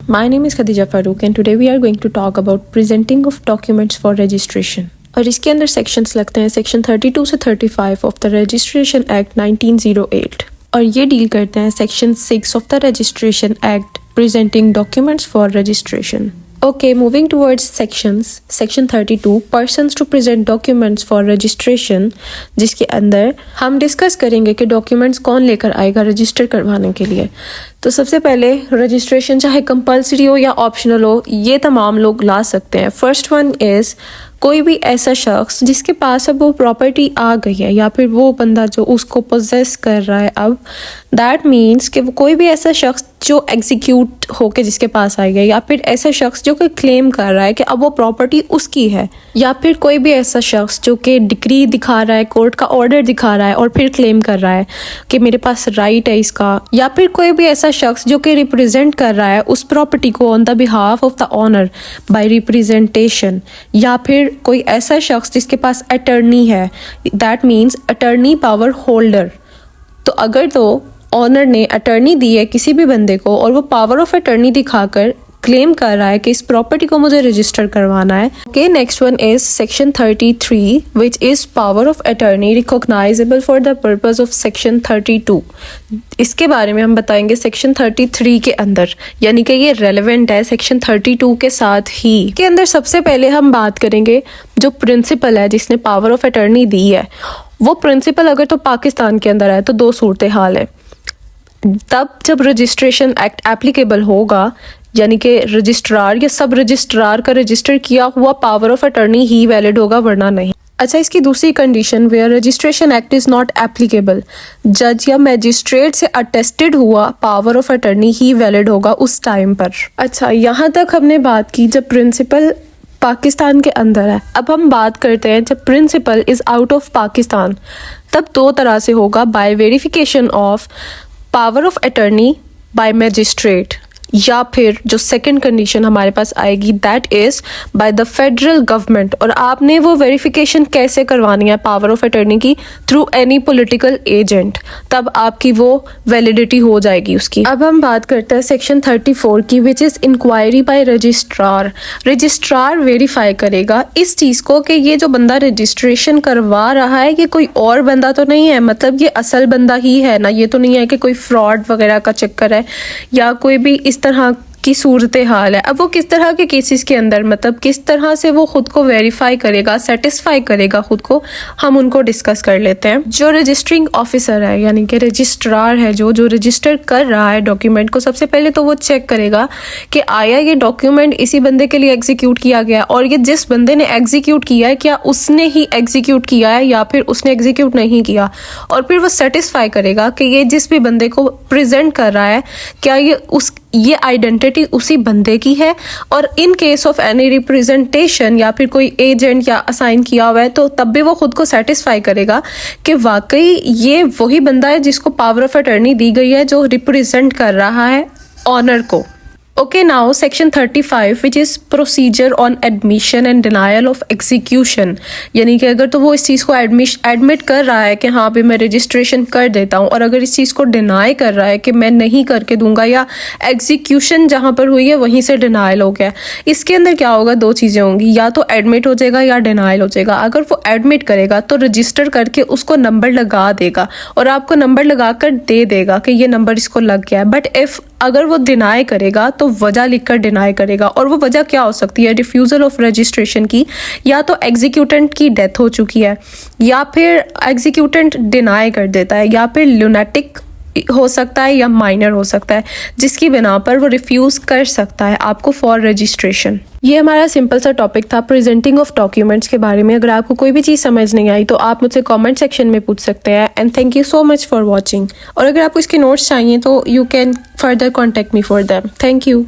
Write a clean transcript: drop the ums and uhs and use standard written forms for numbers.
My name is Khadija Farooq and today we are going to talk about presenting of documents for registration. और इसके अंदर sections लगते हैं section 32 से 35 of the registration act 1908 और ये डील करते हैं section 6 of the registration act presenting documents for registration. Okay, moving towards sections. Section 32, persons to present documents for registration, जिसके अंदर हम डिस्कस करेंगे कि डॉक्यूमेंट्स कौन लेकर आएगा रजिस्टर करवाने के लिए. तो सबसे पहले रजिस्ट्रेशन चाहे कंपलसरी हो या ऑप्शनल हो, ये तमाम लोग ला सकते हैं. फर्स्ट वन इज़ कोई भी ऐसा शख्स जिसके पास अब वो प्रॉपर्टी आ गई है या फिर वो बंदा जो उसको पोजेस कर रहा है अब, दैट मीन्स कि वो कोई भी ऐसा शख्स जो एग्जीक्यूट होके जिसके पास आई है या फिर ऐसा शख्स जो कि क्लेम कर रहा है कि अब वो प्रॉपर्टी उसकी है, या फिर कोई भी ऐसा शख्स जो कि डिक्री दिखा रहा है, कोर्ट का ऑर्डर दिखा रहा है और फिर क्लेम कर रहा है कि मेरे पास राइट है इसका, या फिर कोई भी ऐसा शख्स जो कि रिप्रेजेंट कर रहा है उस प्रॉपर्टी को on the behalf of the owner by representation, या फिर कोई ऐसा शख्स जिसके पास अटर्नी है, that means attorney power holder. तो अगर तो ऑनर ने अटर्नी दी है किसी भी बंदे को और वो पावर ऑफ अटर्नी दिखाकर क्लेम कर रहा है कि इस प्रॉपर्टी को मुझे रजिस्टर करवाना है. Okay, next one is section 33 which is power of attorney recognisable for the purpose of section 32. इसके बारे में हम बताएंगे सेक्शन 33 के अंदर, यानी कि ये रेलेवेंट है सेक्शन 32 के साथ ही. के अंदर सबसे पहले हम बात करेंगे जो प्रिंसिपल है जिसने पावर ऑफ अटर्नी दी है. वो प्रिंसिपल अगर तो पाकिस्तान के अंदर है तो दो सूरत हाल है. तब जब रजिस्ट्रेशन एक्ट एप्लीकेबल होगा, यानी कि रजिस्ट्रार या सब रजिस्ट्रार का रजिस्टर किया हुआ पावर ऑफ अटर्नी ही वैलिड होगा, वरना नहीं. अच्छा, इसकी दूसरी condition where registration act is not applicable, जज या मैजिस्ट्रेट से अटेस्टेड हुआ पावर ऑफ अटर्नी ही वैलिड होगा उस टाइम पर. अच्छा, यहाँ तक हमने बात की जब प्रिंसिपल पाकिस्तान के अंदर है. अब हम बात करते हैं जब principal is out of Pakistan, तब दो तरह से होगा, by verification of power of attorney by magistrate, या फिर जो सेकंड कंडीशन हमारे पास आएगी that is by the federal government. और आपने वो वेरिफिकेशन कैसे करवानी है पावर ऑफ अटर्नी की? थ्रू एनी पॉलिटिकल एजेंट, तब आपकी वो वैलिडिटी हो जाएगी उसकी. अब हम बात करते हैं सेक्शन 34 की which is inquiry by registrar. Registrar verify करेगा इस चीज़ को कि ये जो बंदा रजिस्ट्रेशन करवा रहा है ये कोई और बंदा तो नहीं है, मतलब ये असल बंदा ही है ना, ये तो नहीं है कि कोई फ्रॉड वगैरह का चक्कर है या कोई भी इस तरह की सूरत हाल है. अब वो किस तरह के केसेस के अंदर, मतलब किस तरह से वो खुद को वेरीफाई करेगा, सेटिस्फाई करेगा खुद को, हम उनको डिस्कस कर लेते हैं. जो रजिस्टरिंग ऑफिसर है यानी कि रजिस्ट्रार है जो रजिस्टर कर रहा है डॉक्यूमेंट को, सबसे पहले तो वो चेक करेगा कि आया ये डॉक्यूमेंट इसी बंदे के लिए एग्जीक्यूट किया गया और ये जिस बंदे ने एग्जीक्यूट किया है क्या उसने ही एग्जीक्यूट किया है या फिर उसने एग्जीक्यूट नहीं किया. और फिर वो सेटिस्फाई करेगा कि ये जिस भी बंदे को प्रेजेंट कर रहा है क्या ये आइडेंटिटी उसी बंदे की है. और in case of any representation या फिर कोई एजेंट या असाइन किया हुआ है तो तब भी वो खुद को सेटिस्फाई करेगा कि वाकई ये वही बंदा है जिसको पावर ऑफ अटर्नी दी गई है जो रिप्रेजेंट कर रहा है ऑनर को. Okay, now section 35 which is procedure on admission and denial of execution. यानी कि अगर तो वो इस चीज़ को एडमिट कर रहा है कि हाँ भी मैं रजिस्ट्रेशन कर देता हूँ, और अगर इस चीज़ को डिनाई कर रहा है कि मैं नहीं करके दूंगा या एग्जीक्यूशन जहाँ पर हुई है वहीं से डिनायल हो गया, इसके अंदर क्या होगा, दो चीज़ें होंगी, या तो एडमिट हो जाएगा या डिनाइल हो जाएगा. अगर वो एडमिट करेगा तो रजिस्टर करके उसको नंबर लगा देगा और आपको नंबर लगा कर दे देगा कि ये नंबर इसको लग गया है. बट इफ़ अगर वो डिनाई करेगा तो वजह लिखकर डिनाई करेगा, और वो वजह क्या हो सकती है, रिफ्यूज़ल ऑफ रजिस्ट्रेशन की, या तो एग्जीक्यूटेंट की डेथ हो चुकी है, या फिर एग्जीक्यूटेंट डिनाई कर देता है, या फिर लुनेटिक हो सकता है या माइनर हो सकता है, जिसकी बिना पर वो रिफ्यूज़ कर सकता है आपको फॉर रजिस्ट्रेशन. ये हमारा सिंपल सा टॉपिक था प्रेजेंटिंग ऑफ डॉक्यूमेंट्स के बारे में. अगर आपको कोई भी चीज़ समझ नहीं आई तो आप मुझसे कमेंट सेक्शन में पूछ सकते हैं. And thank you so much for watching. और अगर आपको इसके नोट्स चाहिए तो you can further contact me for them. Thank you.